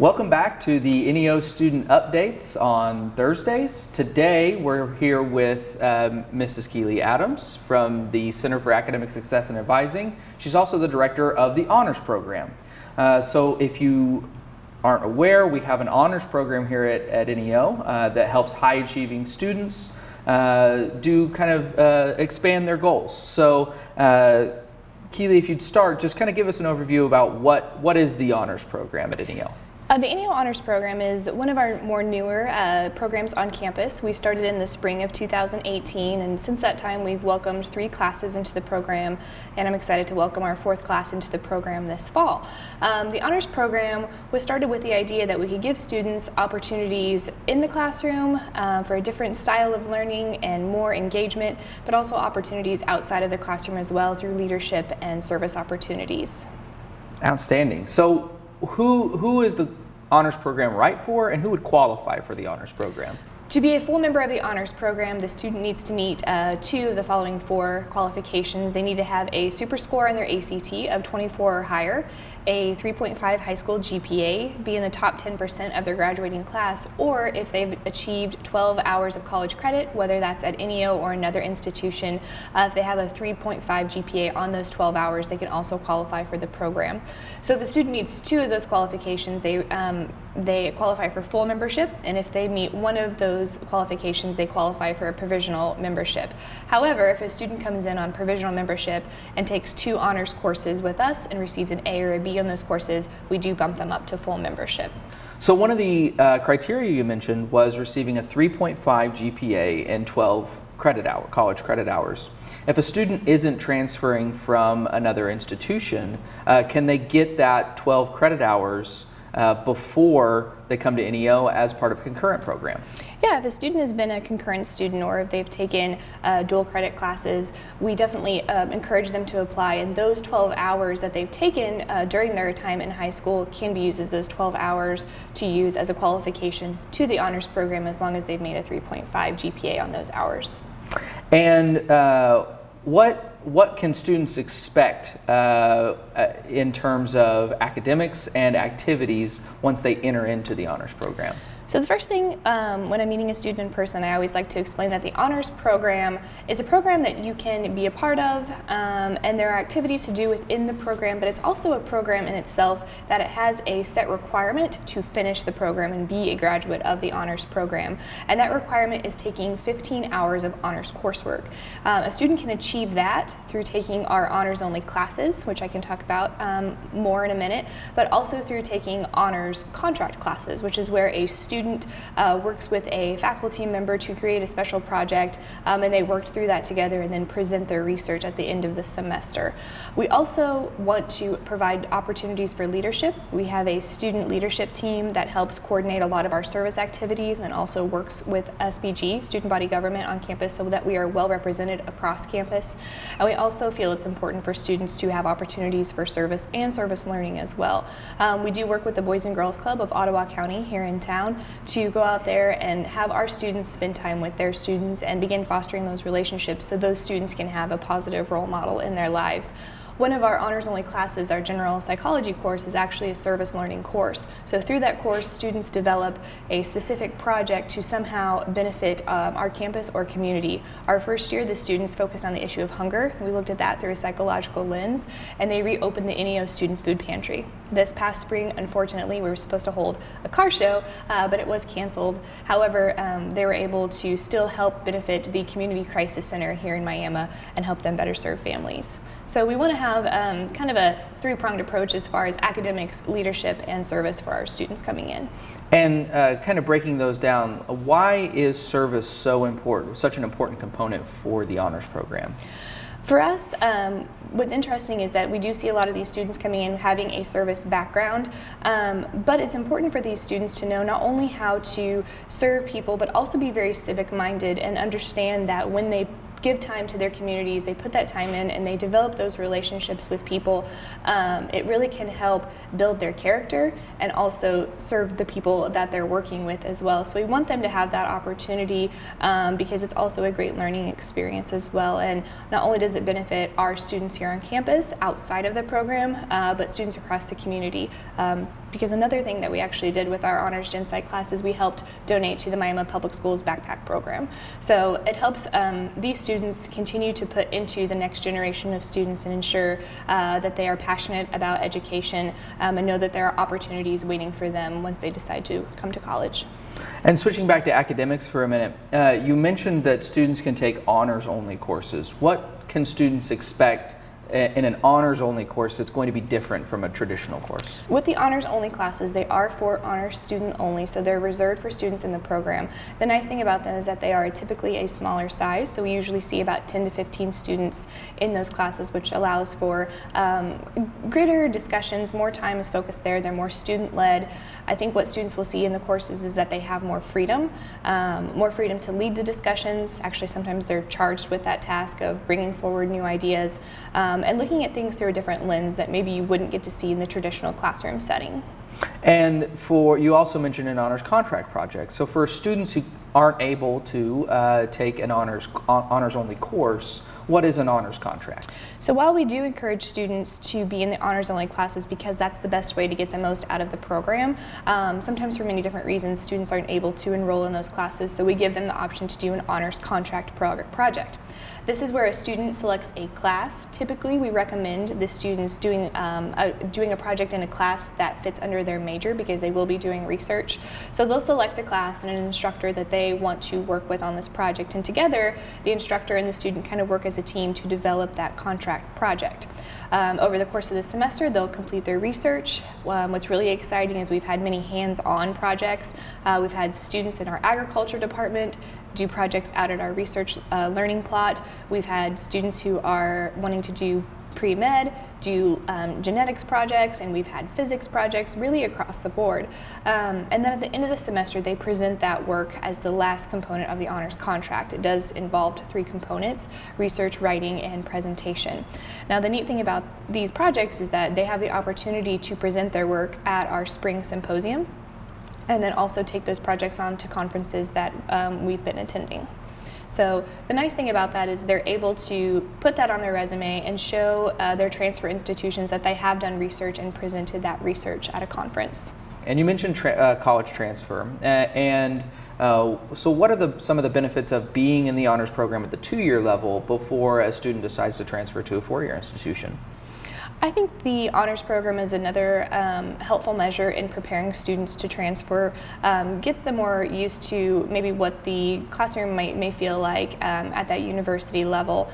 Welcome back to the NEO Student Updates on Thursdays. Today we're here with Mrs. Keeley Adams from the Center for Academic Success and Advising. She's also the director of the Honors Program. So if you aren't aware, we have an honors program here at NEO that helps high-achieving students expand their goals. So Keeley, if you'd start, just kind of give us an overview about what is the honors program at NEO. The NEO Honors Program is one of our more newer programs on campus. We started in the spring of 2018, and since that time we've welcomed 3 classes into the program, and I'm excited to welcome our 4th class into the program this fall. The Honors Program was started with the idea that we could give students opportunities in the classroom for a different style of learning and more engagement, but also opportunities outside of the classroom as well through leadership and service opportunities. Outstanding. So who is the honors program right for, and who would qualify for the honors program? To be a full member of the Honors Program, the student needs to meet 2 of the following 4 qualifications. They need to have a super score on their ACT of 24 or higher, a 3.5 high school GPA, be in the top 10% of their graduating class, or if they've achieved 12 hours of college credit, whether that's at NEO or another institution, if they have a 3.5 GPA on those 12 hours, they can also qualify for the program. So if a student meets 2 of those qualifications, they qualify for full membership, and if they meet one of those qualifications, they qualify for a provisional membership. However, if a student comes in on provisional membership and takes 2 honors courses with us and receives an A or a B on those courses, we do bump them up to full membership. So one of the criteria you mentioned was receiving a 3.5 GPA and 12 college credit hours. If a student isn't transferring from another institution, can they get that 12 credit hours before they come to NEO as part of a concurrent program? Yeah, if a student has been a concurrent student or if they've taken dual credit classes, we definitely encourage them to apply, and those 12 hours that they've taken during their time in high school can be used as those 12 hours to use as a qualification to the honors program as long as they've made a 3.5 GPA on those hours. And what can students expect in terms of academics and activities once they enter into the honors program? So the first thing, when I'm meeting a student in person, I always like to explain that the Honors Program is a program that you can be a part of, and there are activities to do within the program, but it's also a program in itself that it has a set requirement to finish the program and be a graduate of the Honors Program. And that requirement is taking 15 hours of honors coursework. A student can achieve that through taking our honors-only classes, which I can talk about more in a minute, but also through taking honors contract classes, which is where a student works with a faculty member to create a special project, and they worked through that together and then present their research at the end of the semester. We also want to provide opportunities for leadership. We have a student leadership team that helps coordinate a lot of our service activities and also works with SBG, Student Body Government, on campus so that we are well represented across campus. And we also feel it's important for students to have opportunities for service and service learning as well. We do work with the Boys and Girls Club of Ottawa County here in town to go out there and have our students spend time with their students and begin fostering those relationships so those students can have a positive role model in their lives. One of our honors-only classes, our general psychology course, is actually a service learning course. So through that course, students develop a specific project to somehow benefit our campus or community. Our first year, the students focused on the issue of hunger. We looked at that through a psychological lens, and they reopened the NEO Student Food Pantry. This past spring, unfortunately, we were supposed to hold a car show, but it was canceled. However, they were able to still help benefit the Community Crisis Center here in Miami and help them better serve families. So we want to have kind of a 3-pronged approach as far as academics, leadership, and service for our students coming in. And kind of breaking those down, why is service so important, such an important component for the honors program? For us, what's interesting is that we do see a lot of these students coming in having a service background, but it's important for these students to know not only how to serve people, but also be very civic-minded and understand that when they give time to their communities, they put that time in, and they develop those relationships with people, it really can help build their character and also serve the people that they're working with as well. So we want them to have that opportunity because it's also a great learning experience as well. And not only does it benefit our students here on campus outside of the program, but students across the community. Because another thing that we actually did with our Honors Gen Sci class is we helped donate to the Miami Public Schools backpack program. So it helps these students continue to put into the next generation of students and ensure that they are passionate about education and know that there are opportunities waiting for them once they decide to come to college. And switching back to academics for a minute, you mentioned that students can take honors-only courses. What can students expect in an honors-only course that's going to be different from a traditional course? With the honors-only classes, they are for honors student only, so they're reserved for students in the program. The nice thing about them is that they are typically a smaller size, so we usually see about 10 to 15 students in those classes, which allows for greater discussions. More time is focused there. They're more student-led. I think what students will see in the courses is that they have more freedom to lead the discussions. Actually, sometimes they're charged with that task of bringing forward new ideas and looking at things through a different lens that maybe you wouldn't get to see in the traditional classroom setting. And you also mentioned an honors contract project. So for students who aren't able to take an honors-only course, what is an honors contract? So while we do encourage students to be in the honors-only classes because that's the best way to get the most out of the program, sometimes for many different reasons students aren't able to enroll in those classes, so we give them the option to do an honors contract project. This is where a student selects a class. Typically, we recommend the students doing a project in a class that fits under their major because they will be doing research. So they'll select a class and an instructor that they want to work with on this project, and together the instructor and the student kind of work as a team to develop that contract project. Over the course of the semester, they'll complete their research. What's really exciting is we've had many hands-on projects. We've had students in our agriculture department do projects out at our research learning plot. We've had students who are wanting to do pre-med, do genetics projects, and we've had physics projects really across the board. And then at the end of the semester, they present that work as the last component of the honors contract. It does involve 3 components: research, writing, and presentation. Now, the neat thing about these projects is that they have the opportunity to present their work at our spring symposium, and then also take those projects on to conferences that we've been attending. So the nice thing about that is they're able to put that on their resume and show their transfer institutions that they have done research and presented that research at a conference. And you mentioned college transfer, so what are some of the benefits of being in the honors program at the 2-year level before a student decides to transfer to a 4-year institution? I think the honors program is another helpful measure in preparing students to transfer, gets them more used to maybe what the classroom may feel like at that university level.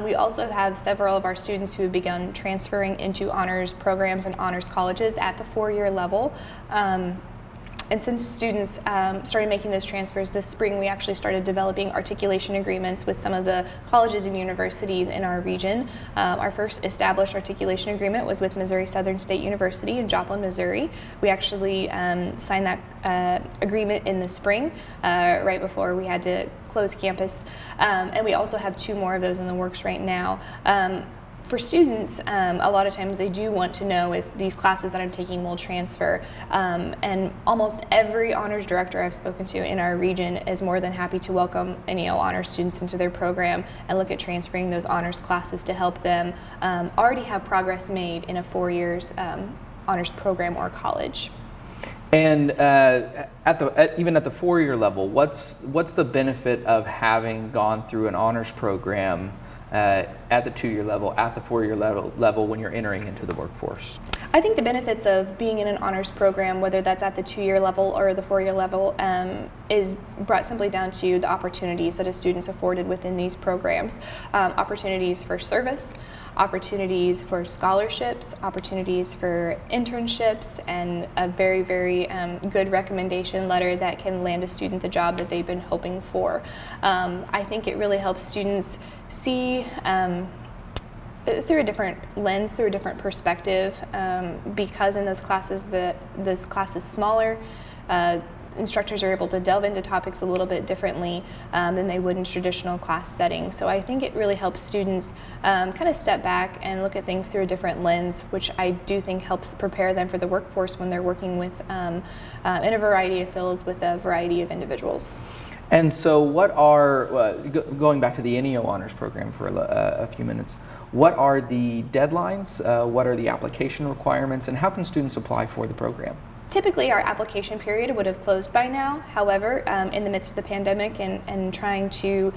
We also have several of our students who have begun transferring into honors programs and honors colleges at the 4-year level. And since students started making those transfers this spring, we actually started developing articulation agreements with some of the colleges and universities in our region. Our first established articulation agreement was with Missouri Southern State University in Joplin, Missouri. We actually signed that agreement in the spring, right before we had to close campus. And we also have 2 more of those in the works right now. For students, a lot of times they do want to know if these classes that I'm taking will transfer, and almost every honors director I've spoken to in our region is more than happy to welcome NEO honors students into their program and look at transferring those honors classes to help them already have progress made in a 4 years honors program or college. And even at the 4-year level, what's the benefit of having gone through an honors program at the 2-year level, at the 4-year level when you're entering into the workforce? I think the benefits of being in an honors program, whether that's at the 2-year level or the 4-year level, is brought simply down to the opportunities that a student's afforded within these programs. Opportunities for service, opportunities for scholarships, opportunities for internships, and a very, very good recommendation letter that can land a student the job that they've been hoping for. I think it really helps students see through a different lens, through a different perspective, because in those classes, this class is smaller. Instructors are able to delve into topics a little bit differently than they would in traditional class settings. So I think it really helps students kind of step back and look at things through a different lens, which I do think helps prepare them for the workforce when they're working with in a variety of fields with a variety of individuals. And so what are, going back to the NEO honors program for a few minutes, What are the deadlines? What are the application requirements? And how can students apply for the program? Typically, our application period would have closed by now. However, in the midst of the pandemic and trying to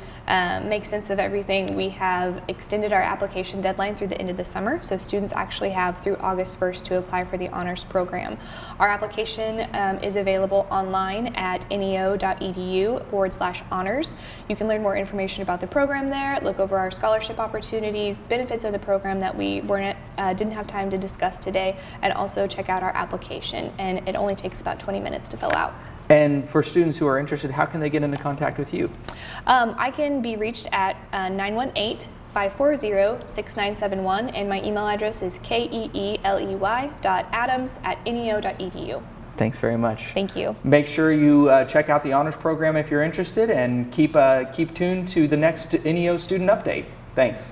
make sense of everything, we have extended our application deadline through the end of the summer. So students actually have through August 1st to apply for the honors program. Our application is available online at neo.edu/honors. You can learn more information about the program there, look over our scholarship opportunities, benefits of the program that we didn't have time to discuss today, and also check out our application. And it only takes about 20 minutes to fill out. And for students who are interested, how can they get into contact with you? I can be reached at 918-540-6971, and my email address is keeley.adams@neo.edu. Thanks very much. Thank you. Make sure you check out the honors program if you're interested, and keep tuned to the next NEO student update. Thanks.